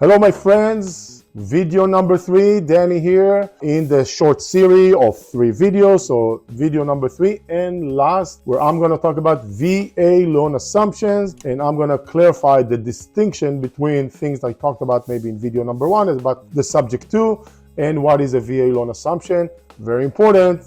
Hello my friends, video number 3, Danny here in the short series of 3 videos. So video number 3 and last, where I'm going to talk about VA loan assumptions, and I'm going to clarify the distinction between things I talked about maybe in video number 1 is about the subject 2 and what is a VA loan assumption. Very important,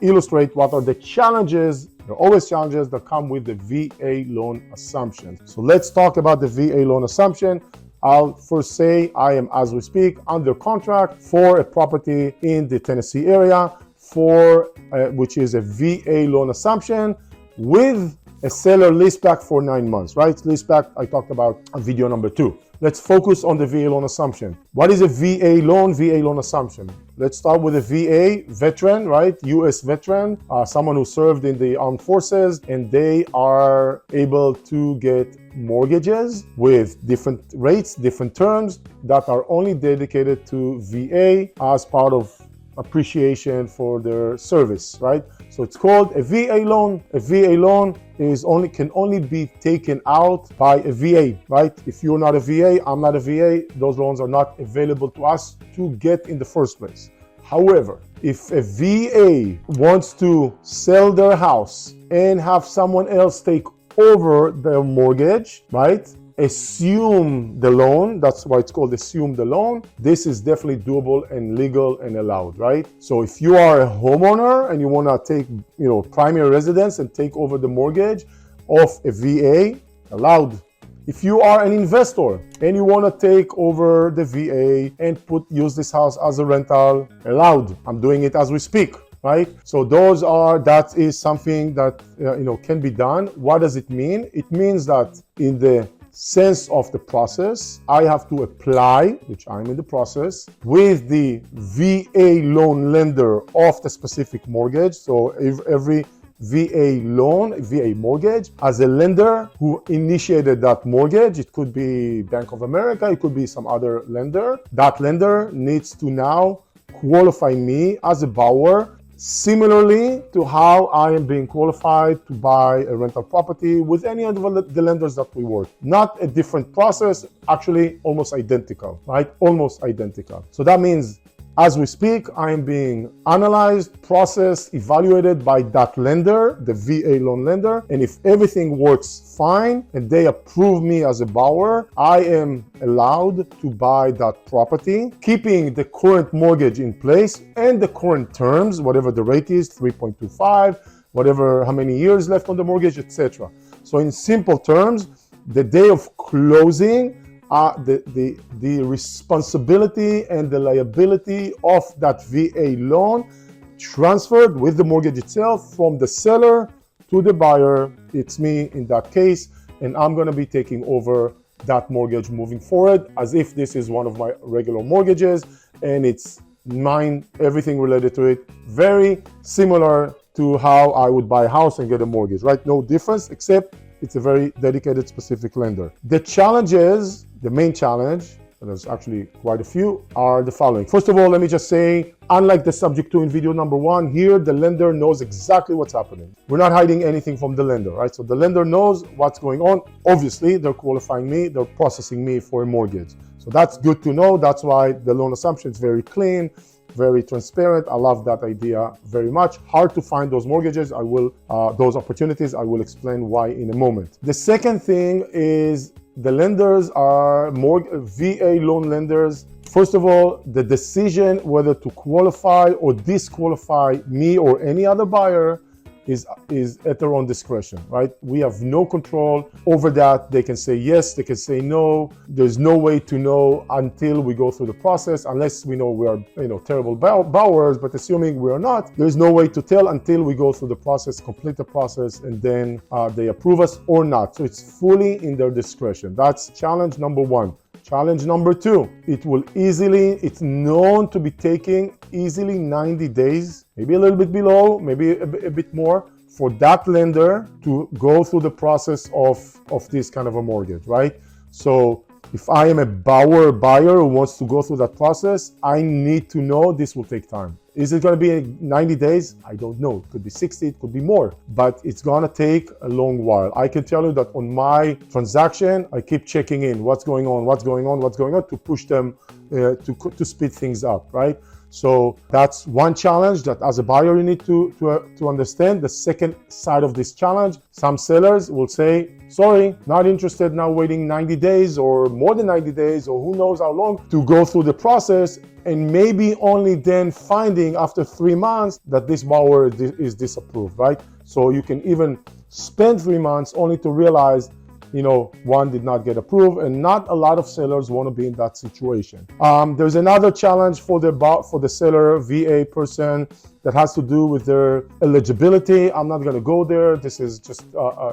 illustrate what are the challenges. There are always challenges that come with the VA loan assumption. So let's talk about the VA loan assumption. I'll first say I am, as we speak, under contract for a property in the Tennessee area for which is a VA loan assumption with a seller leaseback for 9 months, right? Leaseback I talked about on video number 2. Let's focus on the VA loan assumption. What is a VA loan? VA loan assumption. Let's start with a VA veteran, right? US veteran, someone who served in the armed forces, and they are able to get mortgages with different rates, different terms that are only dedicated to VA as part of appreciation for their service, right? So it's called a VA loan. A VA loan can only be taken out by a VA, right? If you're not a VA, I'm not a VA, those loans are not available to us to get in the first place. However, if a VA wants to sell their house and have someone else take over their mortgage, right? Assume the loan, that's why it's called assume the loan. This is definitely doable and legal and allowed, right? So if you are a homeowner and you want to take, primary residence and take over the mortgage of a VA, allowed. If you are an investor and you want to take over the VA and use this house as a rental, allowed. I'm doing it as we speak. Right? So that is something that can be done. What does it mean? It means that in the sense of the process, I have to apply, which I'm in the process, with the VA loan lender of the specific mortgage. So every VA loan, VA mortgage, as a lender who initiated that mortgage, it could be Bank of America, it could be some other lender. That lender needs to now qualify me as a borrower similarly to how I am being qualified to buy a rental property with any of the lenders that we work. Not a different process, actually almost identical, right? Almost identical. So that means as we speak, I am being analyzed, processed, evaluated by that lender, the VA loan lender. And if everything works fine and they approve me as a borrower, I am allowed to buy that property, keeping the current mortgage in place and the current terms, whatever the rate is, 3.25, how many years left on the mortgage, etc. So in simple terms, the day of closing, the responsibility and the liability of that VA loan transferred with the mortgage itself from the seller to the buyer. It's me in that case, and I'm going to be taking over that mortgage moving forward as if this is one of my regular mortgages and it's mine, everything related to it. Very similar to how I would buy a house and get a mortgage, right? No difference, except it's a very dedicated specific lender. The main challenge, and there's actually quite a few, are the following. First of all, let me just say, unlike the subject 2 in video number 1, here the lender knows exactly what's happening. We're not hiding anything from the lender, right? So the lender knows what's going on. Obviously, they're qualifying me, they're processing me for a mortgage. So that's good to know. That's why the loan assumption is very clean, very transparent. I love that idea very much. Hard to find those mortgages. Those opportunities. I will explain why in a moment. The second thing is the lenders are VA loan lenders. First of all, the decision whether to qualify or disqualify me or any other buyer is at their own discretion, right? We have no control over that. They can say yes, they can say no. There's no way to know until we go through the process, unless we know we are, terrible borrowers, but assuming we are not, there's no way to tell until we go through the process, complete the process, and then they approve us or not. So it's fully in their discretion. That's challenge number 1. Challenge number 2, it's known to be taking easily 90 days, maybe a little bit below, maybe a bit more, for that lender to go through the process of this kind of a mortgage, right? So if I am a buyer who wants to go through that process, I need to know this will take time. Is it going to be 90 days? I don't know. It could be 60, it could be more, but it's going to take a long while. I can tell you that on my transaction, I keep checking in what's going on to push them to speed things up, right? So that's one challenge that as a buyer you need to understand. The second side of this challenge, some sellers will say, sorry, not interested now, waiting 90 days or more than 90 days or who knows how long to go through the process, and maybe only then finding after 3 months that this buyer is disapproved, right? So you can even spend 3 months only to realize, one did not get approved, and not a lot of sellers want to be in that situation. There's another challenge for the seller, VA person, that has to do with their eligibility. I'm not going to go there. This is just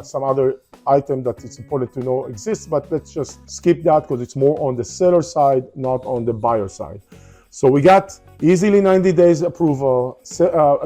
some other item that it's important to know exists, but let's just skip that because it's more on the seller side, not on the buyer side. So we got easily 90 days approval,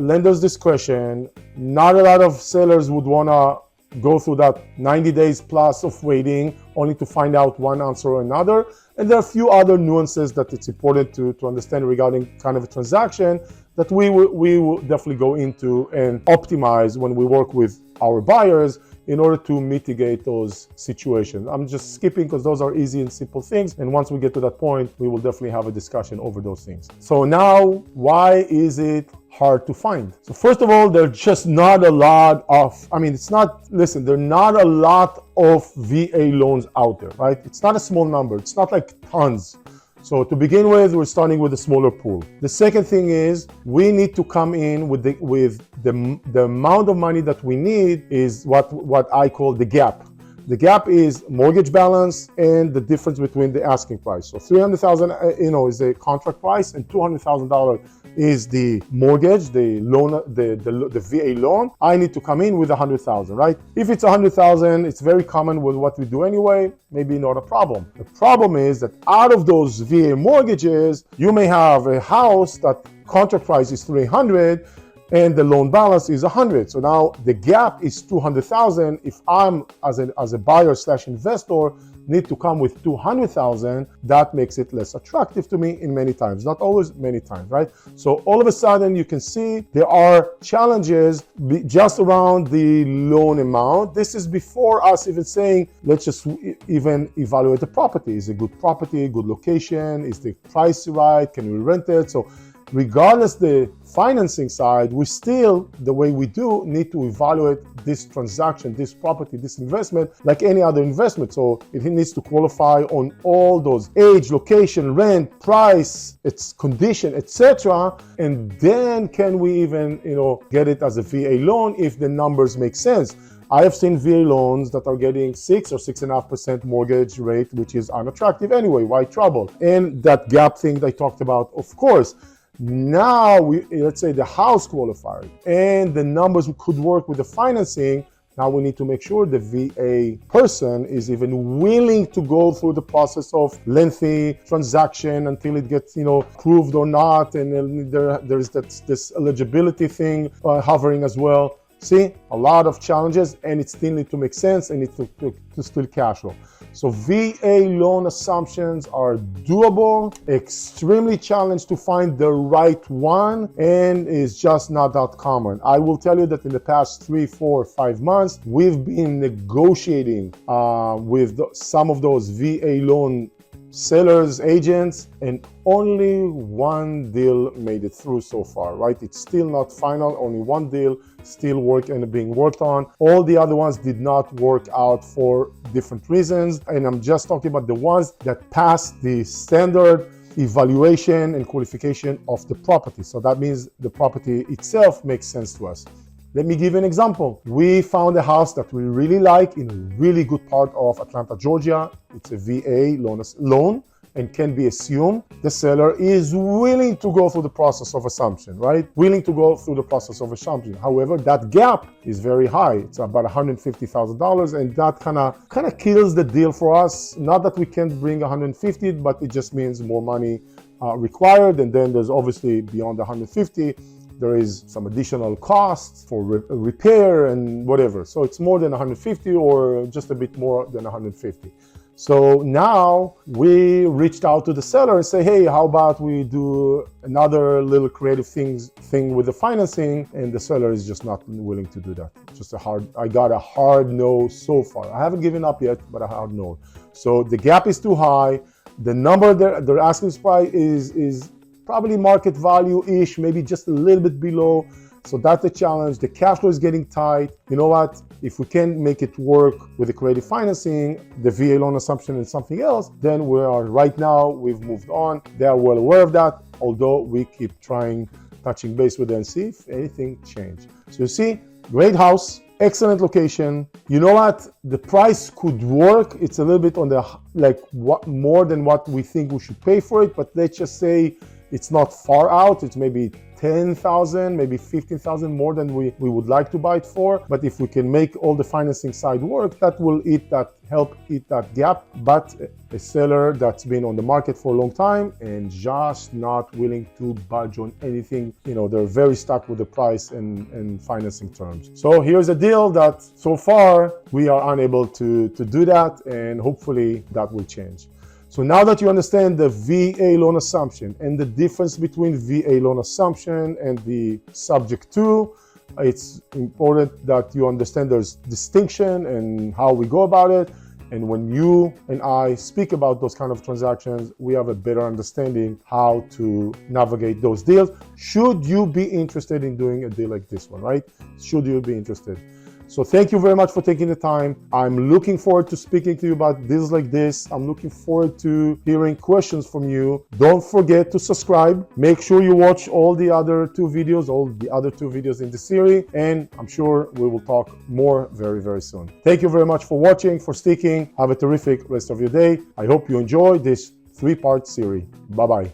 lender's discretion. Not a lot of sellers would want to go through that 90 days plus of waiting only to find out one answer or another. And there are a few other nuances that it's important to understand regarding kind of a transaction that we will definitely go into and optimize when we work with our buyers in order to mitigate those situations. I'm just skipping because those are easy and simple things. And once we get to that point, we will definitely have a discussion over those things. So now, why is it hard to find? So first of all, there's just not a lot of, there are not a lot of VA loans out there, right? It's not a small number. It's not like tons. So to begin with, we're starting with a smaller pool. The second thing is we need to come in with the amount of money that we need is what I call the gap. The gap is mortgage balance and the difference between the asking price. So $300,000, is the contract price, and $200,000 is the mortgage, the loan, the VA loan. I need to come in with $100,000, right? If it's $100,000, it's very common with what we do anyway. Maybe not a problem. The problem is that out of those VA mortgages, you may have a house that contract price is $300,000. And the loan balance is $100,000. So now the gap is $200,000. If I'm as a buyer / investor need to come with $200,000, that makes it less attractive to me in many times, not always, many times, right? So all of a sudden you can see there are challenges just around the loan amount. This is before us even saying, let's just even evaluate the property. Is it a good property, good location? Is the price right? Can we rent it? So regardless the financing side, we still, the way we do, need to evaluate this transaction, this property, this investment, like any other investment. So it needs to qualify on all those: age, location, rent, price, its condition, etc. And then can we even, get it as a VA loan if the numbers make sense. I have seen VA loans that are getting 6 or 6.5% mortgage rate, which is unattractive anyway. Why trouble? And that gap thing that I talked about, of course. Now, let's say the house qualified and the numbers could work with the financing. Now we need to make sure the VA person is even willing to go through the process of lengthy transaction until it gets, approved or not. And there's this eligibility thing hovering as well. See, a lot of challenges, and it still needs to make sense and it's to still cash flow. So VA loan assumptions are doable, extremely challenged to find the right one, and is just not that common. I will tell you that in the past 3, 4, 5 months, we've been negotiating with some of those VA loan sellers, agents, and only one deal made it through so far, right? It's still not final, only one deal still being worked on. All the other ones did not work out for different reasons, and I'm just talking about the ones that passed the standard evaluation and qualification of the property. So that means the property itself makes sense to us. Let me give you an example. We found a house that we really like in a really good part of Atlanta, Georgia. It's a VA loan and can be assumed. The seller is willing to go through the process of assumption, right? Willing to go through the process of assumption. However, that gap is very high. It's about $150,000, and that kind of kills the deal for us. Not that we can't bring $150,000, but it just means more money required. And then there's obviously beyond the $150,000. There is some additional costs for repair and whatever. So it's more than $150,000 or just a bit more than $150,000. So now we reached out to the seller and say, hey, how about we do another little creative thing with the financing? And the seller is just not willing to do that. I got a hard no so far. I haven't given up yet, but a hard no. So the gap is too high. The number they're asking price is probably market value-ish, maybe just a little bit below. So that's the challenge. The cash flow is getting tight. You know what? If we can make it work with the creative financing, the VA loan assumption and something else, then we are right now, we've moved on. They are well aware of that, although we keep touching base with them and see if anything changed. So you see, great house, excellent location. You know what? The price could work. It's a little bit on the, more than what we think we should pay for it, but let's just say it's not far out. It's maybe 10,000, maybe 15,000 more than we would like to buy it for. But if we can make all the financing side work, that will help eat that gap. But a seller that's been on the market for a long time and just not willing to budge on anything, they're very stuck with the price and financing terms. So here's a deal that so far we are unable to do that, and hopefully that will change. So now that you understand the VA loan assumption and the difference between VA loan assumption and the subject to, it's important that you understand there's distinction and how we go about it. And when you and I speak about those kind of transactions, we have a better understanding how to navigate those deals. Should you be interested in doing a deal like this one, right? Should you be interested? So thank you very much for taking the time. I'm looking forward to speaking to you about deals like this. I'm looking forward to hearing questions from you. Don't forget to subscribe. Make sure you watch all the other two videos in the series, and I'm sure we will talk more very, very soon. Thank you very much for watching, for sticking. Have a terrific rest of your day. I hope you enjoy this 3-part series. Bye-bye.